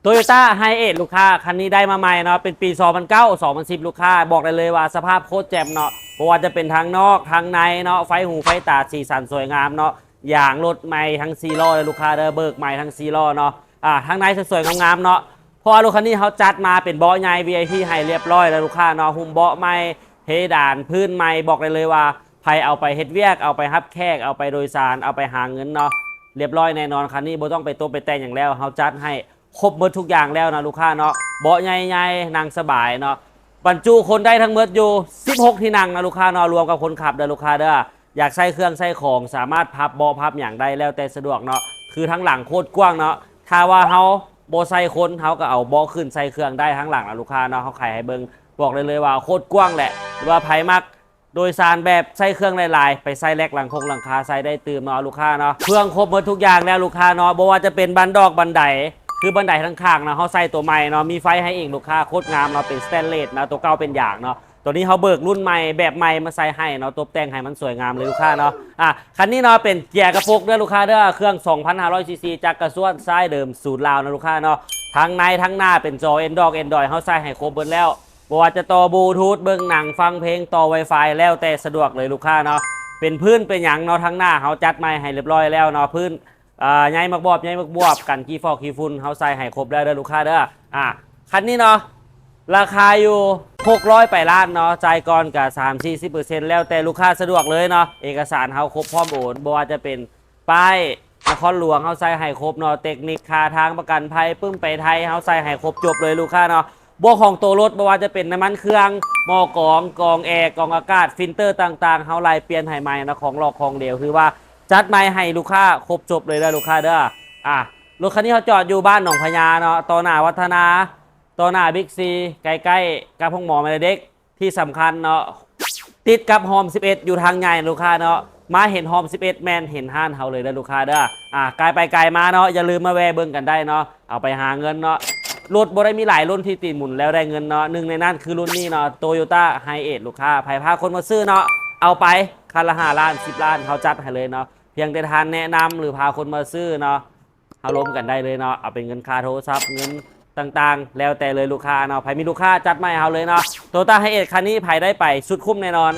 โตโยต้าไฮเอทลูกค้าคันนี้ได้มาใหม่เนาะเป็นปี 2009 2010 ลูกค้าบอกได้เลยว่าสภาพโคตรแจ่มเนาะเพราะว่าจะเป็นทางนอกทางในเนาะไฟหูไฟตาสีสันสวยงามเนาะอย่างรถใหม่ทั้งซีล้อเลยลูกค้าเด้อเบิกใหม่ทั้งซีล้อเนาะทางในสวยๆงามๆเนาะเพราะว่ารถคันนี้เขาจัดมาเป็นเบาะใหญ่ VIP ให้เรียบร้อยแล้วลูกค้าเนาะหุ้มเบาะใหม่เพดานพื้นใหม่บอกได้เลยว่าใครเอาไปเฮ็ดเวียกเอาไปฮับแขกเอาไปโดยสารเอาไปหาเงินเนาะเรียบร้อยแน่นอนคันนี้บ่ต้องไปโต๊ะไปแต่งอย่างแล้วเขาจัดให้ครบหมดทุกอย่างแล้วนะลูกค้าเนาะเบาะใหญ่ๆนั่งสบายเนาะบรรจุคนได้ทั้งหมดอยู่16ที่นั่งนะลูกค้าเนาะรวมกับคนขับเด้อลูกค้าเด้ออยากใส่เครื่องใส่ของสามารถพับเบาะพับอย่างได้แล้วแต่สะดวกเนาะคือทั้งหลังโคตรกว้างเนาะถ้าว่าเฮาโบใส่คนเขาก็เอาเบาะขึ้นใส่เครื่องได้ทั้งหลังนะลูกค้าเนาะเขาขายให้เบิ่งบอกเลยว่าโคตรกว้างแหละว่าไผมักโดยสารแบบใส่เครื่องหลายๆไปใส่แลกหลังคาใส่ได้ตื่มเนาะลูกค้าเนาะเครื่องครบหมดทุกอย่างแล้วลูกค้าเนาะบ่ว่าจะเป็นบันดอกบันไดคือบันไดทั้งข้างนะเขาใส่ตัวใหม่เนาะมีไฟให้อีกลูกค้าโคตรงามเนาะเป็นสแตนเลสนะตัวเก่าเป็นอย่างเนาะตัวนี้เขาเบิกรุ่นใหม่แบบใหม่มาใส่ให้เนาะตกแต่งให้มันสวยงามเลยลูกค้าเนาะคันนี้เนาะเป็นเกียร์กระปุกด้วยลูกค้าเด้อเครื่อง 2,500 ซีซีจากกระส่วนซ้ายเดิมสูตรลาวนะลูกค้าเนาะทั้งในทั้งหน้าเป็นจอ Android เขาใส่ให้ครบเบิดแล้วบ่ว่าจะต่อบลูทูธเบิ่งหนังฟังเพลงต่อ Wi-Fi แล้วแต่สะดวกเลยลูกค้าเนาะเป็นพื้นเป็นหยังเนาะทั้งหน้าเขาจัดใหม่ให้เรียบร้อยแล้วเนาะพื้นใหญ่มักบวบกันขี้ฟอกขี้ฝุ่นเขาใส่ให้ครบแล้วเด้อลูกค้าเด้อคันนี้เนาะราคาอยู่600ไปล้านเนาะจ่ายก่อนกับ 30-40% แล้วแต่ลูกค้าสะดวกเลยเนาะเอกสารเขาครบพร้อมโอนบ่ว่าจะเป็นป้ายนครหลวงเขาใส่ให้ครบเนาะเทคนิคค่าทางประกันภัยปึ้มไปไทยเขาใส่ให้ครบจบเลยลูกค้าเนาะบวกของตัวรถบ่ว่าจะเป็นน้ำมันเครื่องหม้อกองแอร์กองอากาศฟิลเตอร์ต่างๆเขาไล่เปลี่ยนให้ใหม่นะของหลอกของเดียวคือว่าจัดใหม่ให้ลูกค้าครบจบเลยนะลูกค้าเด้อรถคันนี้เขาจอดอยู่บ้านหนองพญาเนาะต่อหน้าวัฒนาต่อหน้าบิ๊กซีใกล้ๆกับห้องหมอแม่เด็กที่สำคัญเนาะติดกับฮอม11อยู่ทางใหญ่ลูกค้าเนาะมาเห็นฮอม11แมนเห็นห้านเขาเลยนะลูกค้าเด้อไกลไปไกลมาเนาะอย่าลืมมาแวะเบิ่งกันได้เนาะเอาไปหาเงินเนาะรถบ่ได้มีหลายรุ่นที่ตีหมุนแล้วได้เงินเนาะหนึ่งในนั้นคือรุ่นนี้เนาะโตโยต้าไฮเอทลูกค้าไผพาคนมาซื้อเนาะเอาไปคันละ5 ล้าน10 ล้านเขาจัดให้เลยเนาะเพียงแต่ทานแนะนำหรือพาคนมาซื้อเนาะเอาล้มกันได้เลยเนาะเอาเป็นเงินค่าโทรศัพท์เงินต่างๆแล้วแต่เลยลูกค้าเนาะไผมีลูกค้าจัดไม่เอาเลยเนาะโตโยต้าไฮเอทคันนี้ไผได้ไปสุดคุ้มแน่นอน